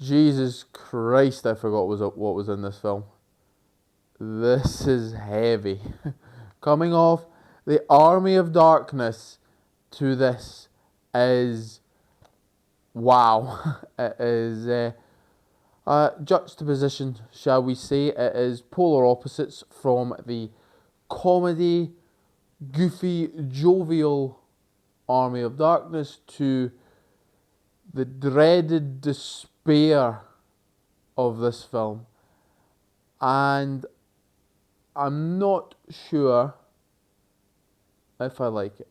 Jesus Christ, I forgot what was in this film. This is heavy. Coming off the Army of Darkness to this is wow. It is juxtaposition, shall we say. It is polar opposites from the comedy, goofy, jovial Army of Darkness to the dreaded despair of this film. And I'm not sure if I like it.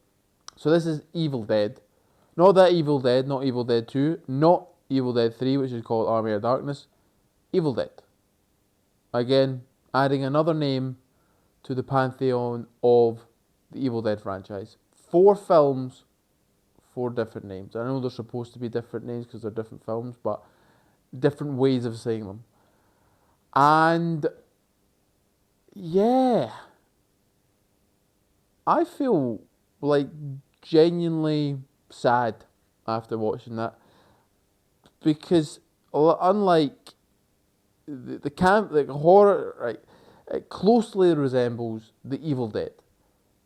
So this is Evil Dead. Not that Evil Dead, not Evil Dead 2, not Evil Dead 3, which is called Army of Darkness. Evil Dead. Again, adding another name to the pantheon of the Evil Dead franchise. 4 films, 4 different names. I know they're supposed to be different names because they're different films, but different ways of saying them. And yeah, I feel like genuinely sad after watching that because unlike the camp, like horror, right, it closely resembles the Evil Dead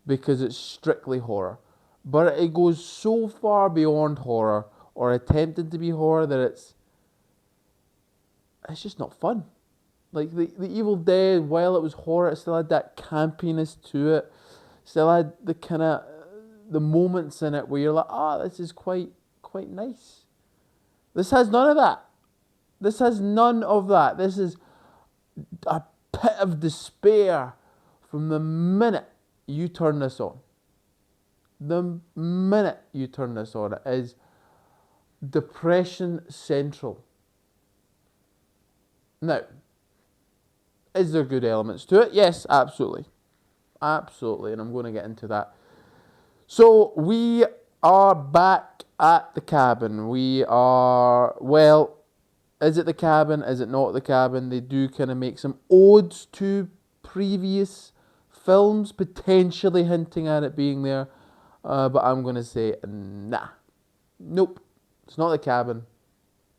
because it's strictly horror, but it goes so far beyond horror or attempting to be horror that it's just not fun. Like the Evil Dead, while it was horror, it still had that campiness to it. Still had the kind of the moments in it where you're like, this is quite nice. This has none of that. This has none of that. This is a pit of despair from the minute you turn this on. The minute you turn this on, it is depression central. Now, is there good elements to it? Yes, absolutely. Absolutely, and I'm going to get into that. So, we are back at the cabin. We are, well, is it the cabin? Is it not the cabin? They do kind of make some odes to previous films, potentially hinting at it being there. But I'm going to say, nah. Nope. It's not the cabin,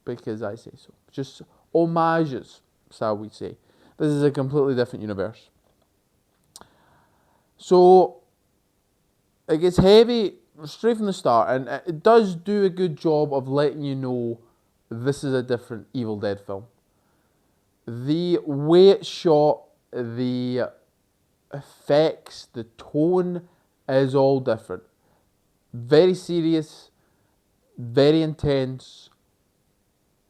because I say so. Just homages, shall we say. This is a completely different universe. So, it gets heavy straight from the start, and it does do a good job of letting you know this is a different Evil Dead film. The way it's shot, the effects, the tone is all different. Very serious, very intense.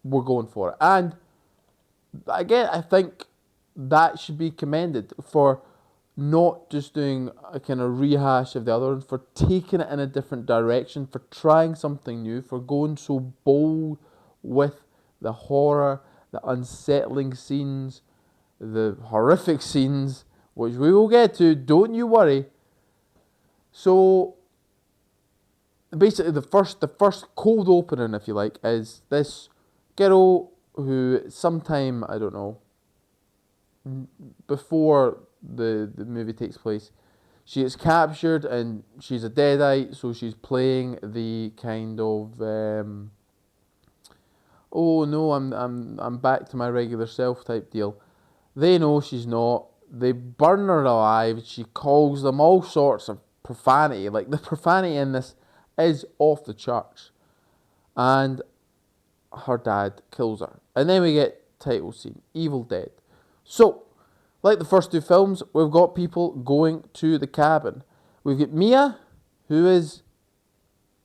We're going for it. And again, I think that should be commended for not just doing a kind of rehash of the other one, for taking it in a different direction, for trying something new, for going so bold with the horror, the unsettling scenes, the horrific scenes, which we will get to, don't you worry. So basically the first cold opening, if you like, is this girl who sometime, I don't know, before the movie takes place, she gets captured and she's a deadite, so she's playing the kind of oh no, I'm back to my regular self type deal. They know she's not. They burn her alive. She calls them all sorts of profanity. Like, the profanity in this is off the charts. And her dad kills her. And then we get title scene, Evil Dead. So, like the first 2 films, we've got people going to the cabin. We've got Mia, who is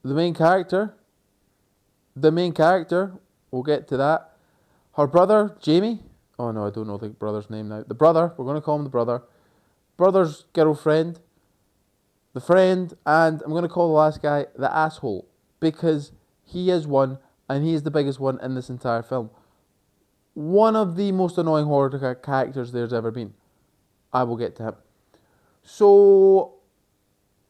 the main character. We'll get to that. Her brother, Jamie. Oh no, I don't know the brother's name now. The brother, we're going to call him the brother. Brother's girlfriend. The friend, and I'm going to call the last guy the asshole. Because he is one, and he is the biggest one in this entire film. One of the most annoying horror characters there's ever been. I will get to him. So,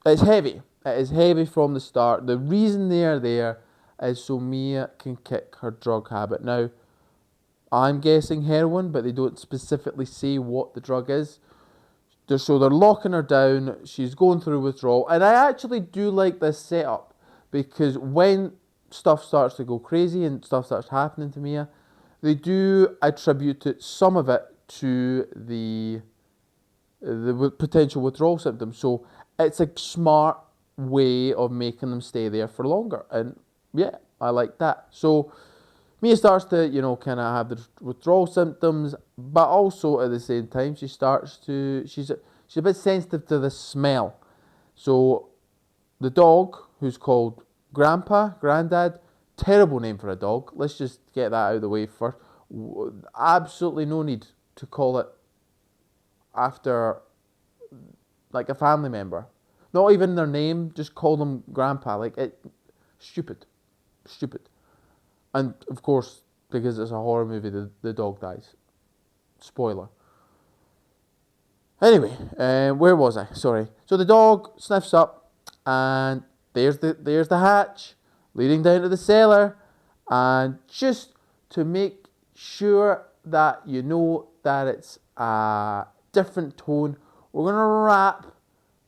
it's heavy. It is heavy from the start. The reason they are there is so Mia can kick her drug habit. Now, I'm guessing heroin, but they don't specifically say what the drug is. So they're locking her down. She's going through withdrawal. And I actually do like this setup, because when stuff starts to go crazy and stuff starts happening to Mia, they do attribute some of it to the potential withdrawal symptoms. So it's a smart way of making them stay there for longer. And yeah, I like that. So Mia starts to, kind of have the withdrawal symptoms, but also at the same time, she's a bit sensitive to the smell. So the dog, who's called Granddad, terrible name for a dog. Let's just get that out of the way first. Absolutely no need to call it after like a family member. Not even their name, just call them Grandpa. Stupid. And of course, because it's a horror movie, the dog dies. Spoiler. Anyway, where was I? Sorry. So the dog sniffs up, and there's the hatch leading down to the cellar, and just to make sure that you know that it's a different tone, we're gonna wrap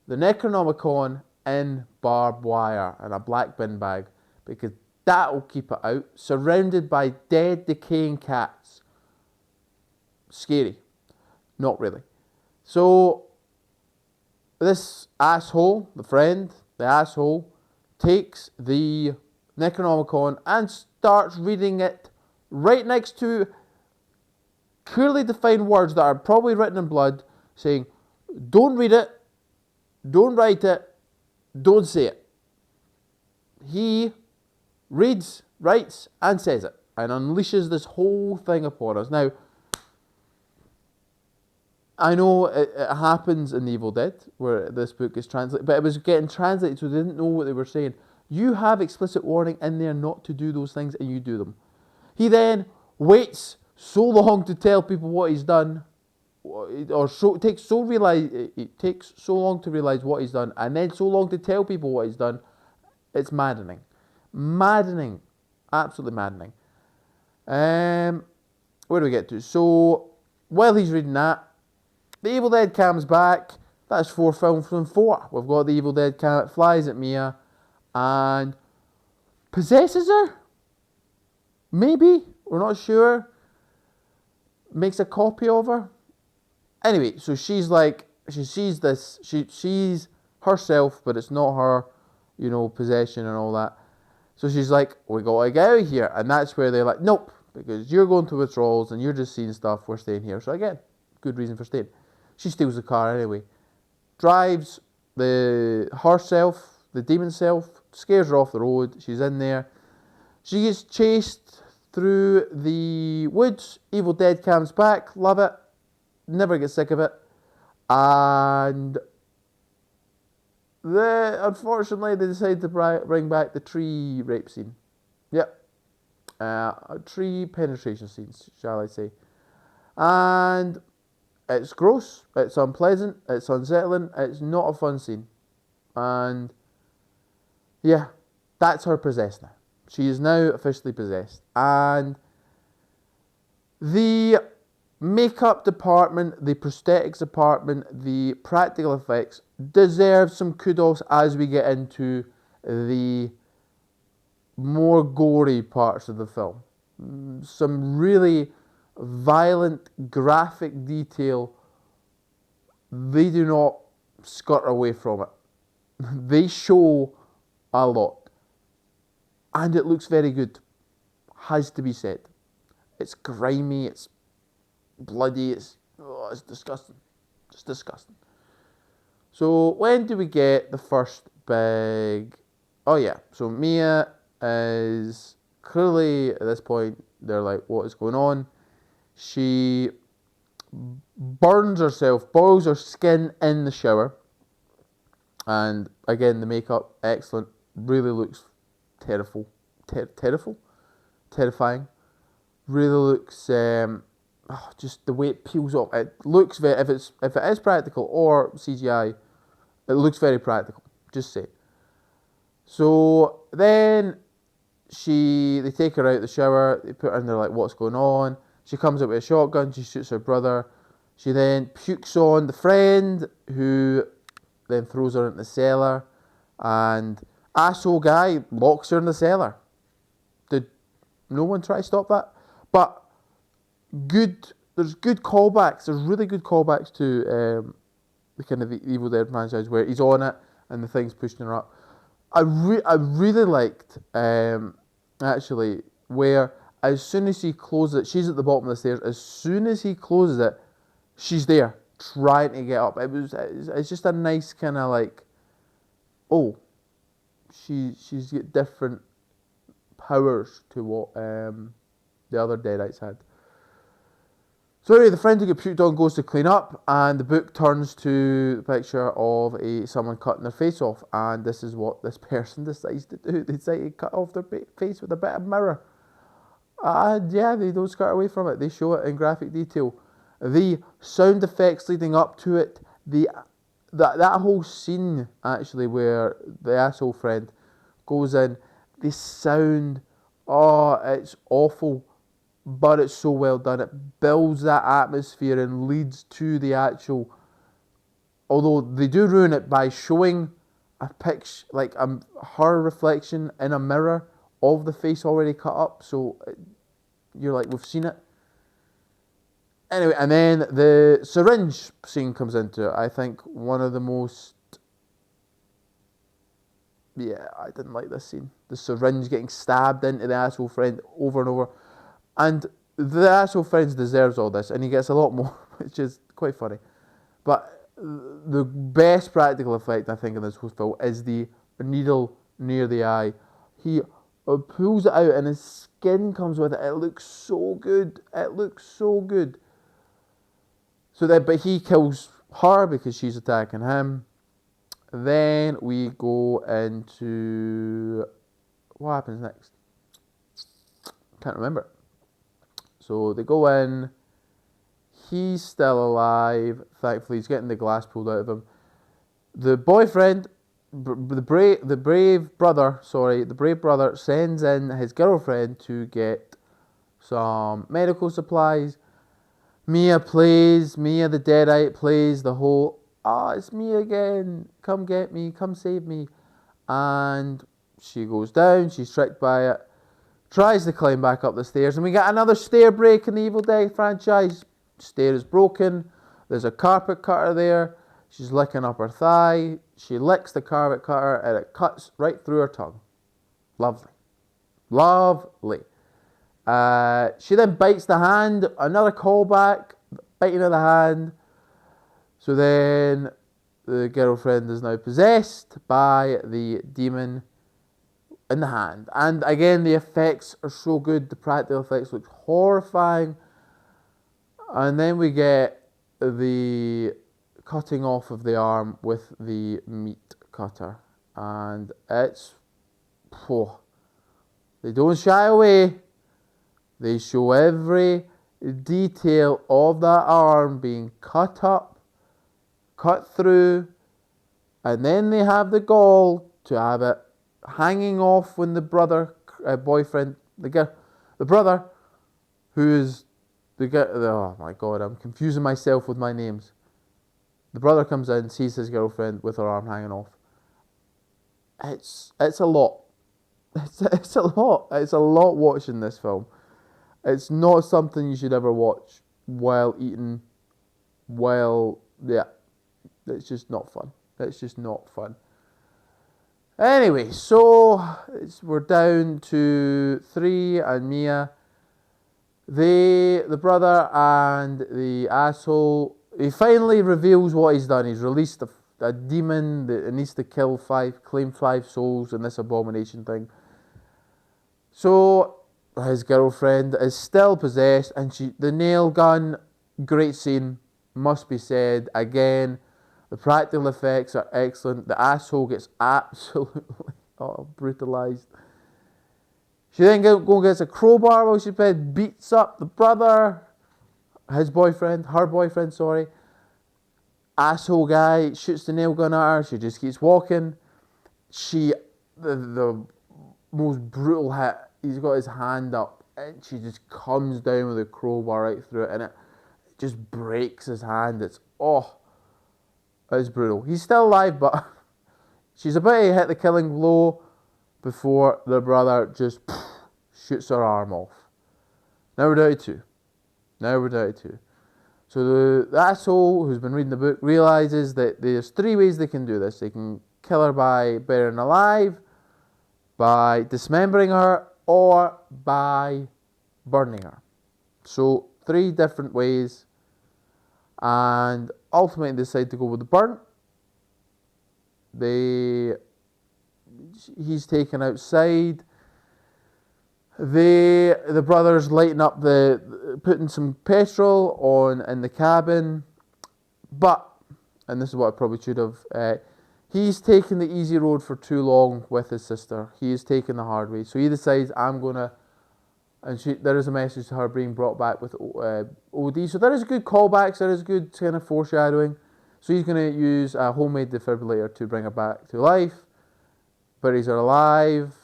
the Necronomicon in barbed wire and a black bin bag, because that will keep it out, surrounded by dead, decaying cats. Scary. Not really. So, this asshole, the asshole, takes the Necronomicon and starts reading it right next to clearly defined words that are probably written in blood, saying, don't read it, don't write it, don't say it. He reads, writes, and says it, and unleashes this whole thing upon us. Now, I know it happens in Evil Dead, where this book is translated, but it was getting translated, so they didn't know what they were saying. You have explicit warning in there not to do those things, and you do them. He then waits so long to tell people what he's done, it takes so long to realise what he's done, and then so long to tell people what he's done. It's maddening. Absolutely maddening. Where do we get to? So, while he's reading that, the Evil Dead cam's back. That's 4 films from 4. We've got the Evil Dead cam, it flies at Mia and possesses her? Maybe? We're not sure. Makes a copy of her. Anyway, so she sees this, she sees herself, but it's not her, possession and all that. So she's like, we gotta get out of here. And that's where they're like, nope, because you're going to withdrawals and you're just seeing stuff, we're staying here. So again, good reason for staying. She steals the car anyway. Drives herself, the demon self, scares her off the road. She's in there. She gets chased through the woods. Evil Dead comes back. Love it. Never get sick of it. And unfortunately, they decide to bring back the tree rape scene. Yep. Tree penetration scenes, shall I say. And it's gross, it's unpleasant, it's unsettling, it's not a fun scene. And yeah, that's her possessed now. She is now officially possessed. And the makeup department, the prosthetics department, the practical effects deserve some kudos as we get into the more gory parts of the film. Some really violent, graphic detail. They do not skirt away from it. They show a lot. And it looks very good. Has to be said. It's grimy, it's bloody, it's disgusting. Just disgusting. So when do we get the first big... Oh yeah, so Mia is clearly, at this point, they're like, what is going on? She burns herself, boils her skin in the shower. And again, the makeup, excellent. Really looks terrifying. Really looks, just the way it peels off. It looks very, if it is practical or CGI, it looks very practical. Just say. So then they take her out the shower. They put her in there like, what's going on? She comes out with a shotgun. She shoots her brother. She then pukes on the friend, who then throws her into the cellar. And asshole guy locks her in the cellar. Did no one try to stop that? But There's good callbacks. There's really good callbacks to the kind of the Evil Dead franchise where he's on it and the thing's pushing her up. I really liked actually where as soon as he closes it, she's at the bottom of the stairs. As soon as he closes it, she's there trying to get up. It's just a nice kind of like, oh, she's got different powers to what the other Deadites had. So anyway, the friend who got puked on goes to clean up, and the book turns to the picture of someone cutting their face off, and this is what this person decides to do. They decide to cut off their face with a bit of mirror. And yeah, they don't skirt away from it. They show it in graphic detail. The sound effects leading up to it, that whole scene actually where the asshole friend goes in, the sound, oh, it's awful, but it's so well done. It builds that atmosphere and leads to the actual, although they do ruin it by showing a picture, like her reflection in a mirror of the face already cut up, so you're like, we've seen it. Anyway, and then the syringe scene comes into it. I think one of the most, yeah, I didn't like this scene. The syringe getting stabbed into the asshole friend over and over. And the asshole friend deserves all this, and he gets a lot more, which is quite funny. But the best practical effect, I think, in this whole film is the needle near the eye. He pulls it out, and his skin comes with it. It looks so good. It looks so good. So then, but he kills her because she's attacking him. Then we go into what happens next. Can't remember. So they go in. He's still alive. Thankfully, he's getting the glass pulled out of him. The boyfriend, the brave brother sends in his girlfriend to get some medical supplies. Mia the Deadite plays the whole, it's me again, come get me, come save me. And she goes down, she's tricked by it, tries to climb back up the stairs, and we get another stair break in the Evil Dead franchise. Stair is broken, there's a carpet cutter there, she's licking up her thigh, she licks the carpet cutter, and it cuts right through her tongue. Lovely. Lovely. She then bites the hand, another callback, biting of the hand. So then the girlfriend is now possessed by the demon in the hand. And again, the effects are so good, the practical effects look horrifying. And then we get the cutting off of the arm with the meat cutter. And it's, they don't shy away. They show every detail of that arm being cut up, cut through, and then they have the gall to have it hanging off when the boyfriend, the brother, who is oh my god, I'm confusing myself with my names. The brother comes in, sees his girlfriend with her arm hanging off. It's a lot. It's a lot. It's a lot watching this film. It's not something you should ever watch while eating, it's just not fun. It's just not fun. Anyway, so we're down to 3 and Mia. The brother and the asshole, he finally reveals what he's done. He's released a demon that needs to claim 5 souls in this abomination thing. So his girlfriend is still possessed, and the nail gun, great scene, must be said. Again, the practical effects are excellent. The asshole gets absolutely brutalized. She then goes and gets a crowbar while she's bed, beats up the brother, her boyfriend, asshole guy, shoots the nail gun at her. She just keeps walking. The most brutal hit, he's got his hand up and she just comes down with a crowbar right through it, and it just breaks his hand. It's brutal. He's still alive, but she's about to hit the killing blow before the brother just shoots her arm off. Now we're down to 2. Now we're down to 2. So the asshole who's been reading the book realizes that there's 3 ways they can do this. They can kill her by burying her alive, by dismembering her, or by burning her. So 3 different ways, and ultimately they decide to go with the burn. He's taken outside. The brothers lighting up putting some petrol on in the cabin, but, and this is what I probably should have, he's taken the easy road for too long with his sister. He's taken the hard way, so he decides, I'm gonna, and there is a message to her being brought back with OD. So there is good callbacks, there is good kind of foreshadowing. So he's gonna use a homemade defibrillator to bring her back to life, buries her alive.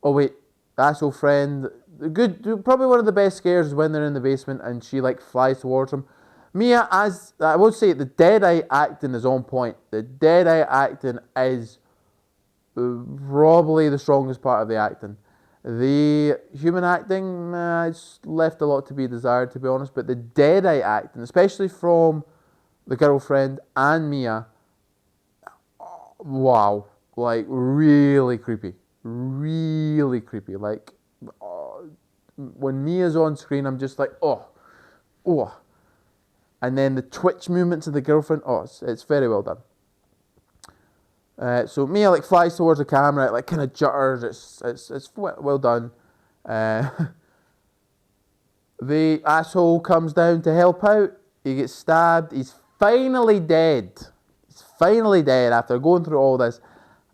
Oh wait. Asshole friend, probably one of the best scares is when they're in the basement and she like flies towards him. Mia, as I would say, the dead-eye acting is on point. The dead-eye acting is probably the strongest part of the acting. The human acting, it's left a lot to be desired, to be honest. But the dead-eye acting, especially from the girlfriend and Mia, wow, like really creepy. Really creepy. Like, when Mia's on screen, I'm just like, oh. And then the twitch movements of the girlfriend, it's very well done. So Mia like flies towards the camera, like kind of jutters. It's well done. The asshole comes down to help out. He gets stabbed. He's finally dead. After going through all this.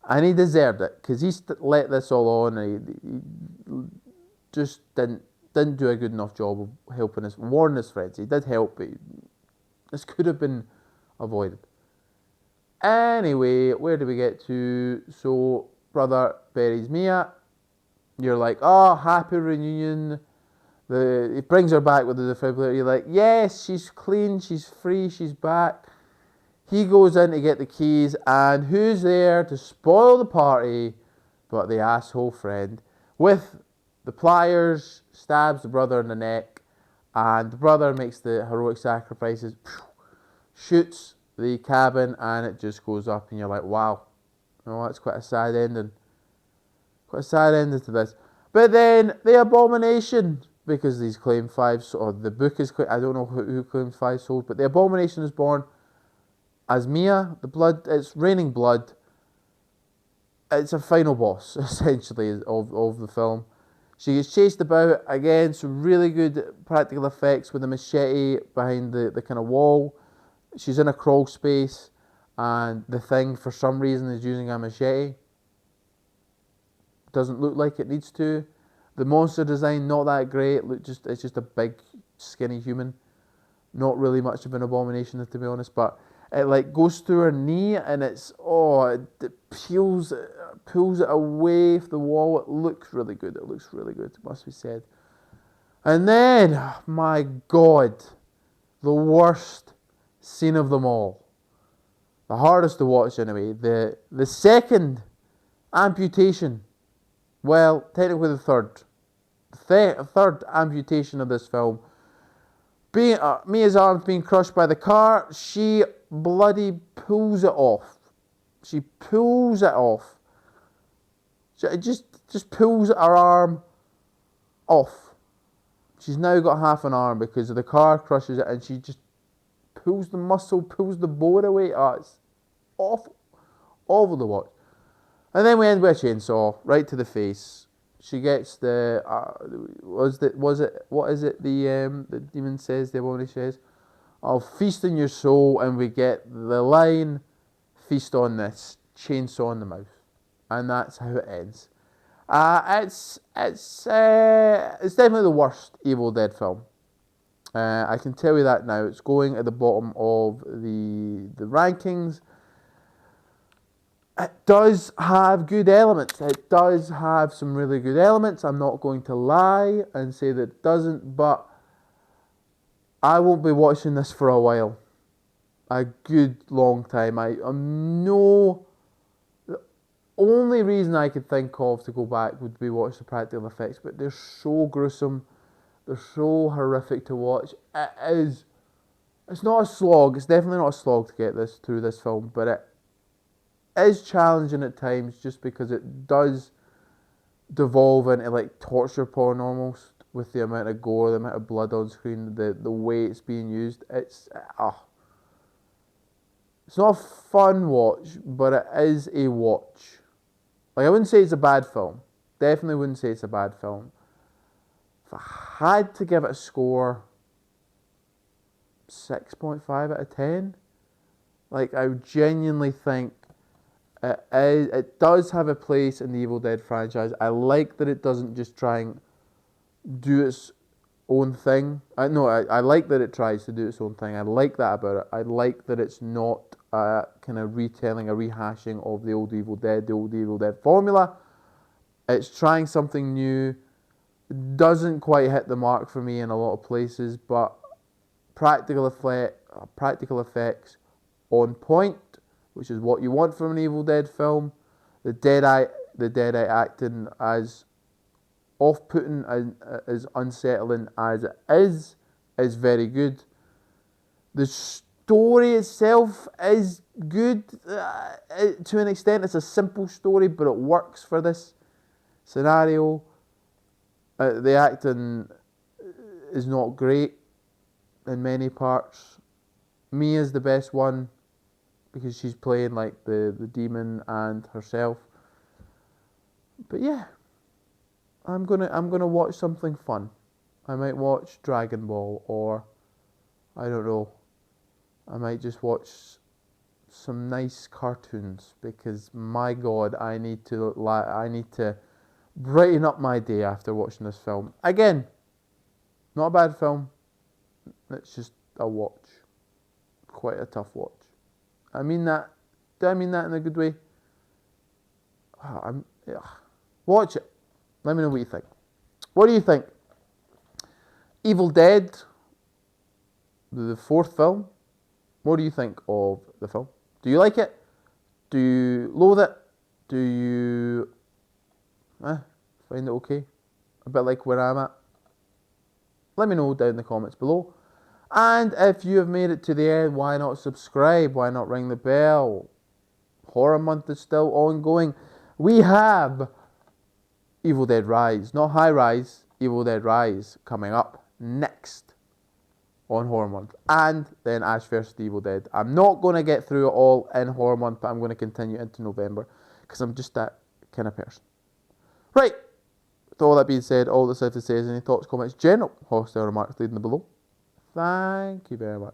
And he deserved it, because he let this all on, and he just didn't do a good enough job of helping us, warning his friends. He did help, but this could have been avoided. Anyway, where do we get to? So, brother buries Mia. You're like, oh, happy reunion. He brings her back with the defibrillator. You're like, yes, she's clean, she's free, she's back. He goes in to get the keys, and who's there to spoil the party but the asshole friend? With the pliers, stabs the brother in the neck, and the brother makes the heroic sacrifices, shoots the cabin, and it just goes up, and you're like, wow. Oh, that's quite a sad ending. Quite a sad ending to this. But then, the abomination, because these claim 5, or the book is, I don't know who claims 5 souls, but the abomination is born as Mia. It's raining blood. It's a final boss, essentially, of the film. She gets chased about, again, some really good practical effects with a machete behind the kind of wall. She's in a crawl space, and the thing, for some reason, is using a machete. Doesn't look like it needs to. The monster design, not that great. It's just a big, skinny human. Not really much of an abomination, to be honest, but it like goes through her knee, and it pulls it away from the wall. It looks really good. It must be said. And then, my God, the worst scene of them all. The hardest to watch anyway. The second amputation. Well, technically the third. The third amputation of this film. Mia's arm's being crushed by the car. She bloody pulls it off. She pulls it off. She just pulls her arm off. She's now got half an arm because the car crushes it, and she just pulls the muscle, pulls the bone away. It's awful. Awful to watch. And then we end with a chainsaw right to the face. She gets the the demon says, the woman says, I'll feast on your soul, and we get the line, feast on this, chainsaw in the mouth. And that's how it ends. It's definitely the worst Evil Dead film. I can tell you that now. It's going at the bottom of the rankings. It does have good elements. It does have some really good elements. I'm not going to lie and say that it doesn't, but I won't be watching this for a while. A good long time. The only reason I could think of to go back would be watch the practical effects, but they're so gruesome. They're so horrific to watch. It is. It's not a slog. It's definitely not a slog to get this through this film, but it is challenging at times just because it does devolve into like torture porn almost with the amount of gore, the amount of blood on screen, the way it's being used. It's not a fun watch, but it is a watch. Like I wouldn't say it's a bad film. Definitely wouldn't say it's a bad film. If I had to give it a score, 6.5 out of 10. Like I genuinely think it does have a place in the Evil Dead franchise. I like that it doesn't just try and do its own thing. I like that it tries to do its own thing. I like that about it. I like that it's not a kind of retelling, a rehashing of the old Evil Dead formula. It's trying something new. Doesn't quite hit the mark for me in a lot of places, but practical effects on point, which is what you want from an Evil Dead film. The Deadite acting as off-putting and as unsettling as it is very good. The story itself is good to an extent. It's a simple story, but it works for this scenario. The acting is not great in many parts. Mia's the best one because she's playing like the demon and herself. But yeah, I'm gonna watch something fun. I might watch Dragon Ball, or I don't know. I might just watch some nice cartoons because my God, I need to brighten up my day after watching this film. Again, not a bad film. It's just a watch. Quite a tough watch. I mean that. Do I mean that in a good way? Watch it. Let me know what you think. What do you think? Evil Dead, the fourth film. What do you think of the film? Do you like it? Do you loathe it? Do you find it okay? A bit like where I'm at? Let me know down in the comments below. And if you have made it to the end, why not subscribe? Why not ring the bell? Horror Month is still ongoing. We have Evil Dead Rise, not High Rise, Evil Dead Rise coming up next on Horror Month. And then Ash vs. the Evil Dead. I'm not going to get through it all in Horror Month, but I'm going to continue into November because I'm just that kind of person. Right. With all that being said, all that's left to say is any thoughts, comments, general hostile remarks, leave them below. Thank you very much.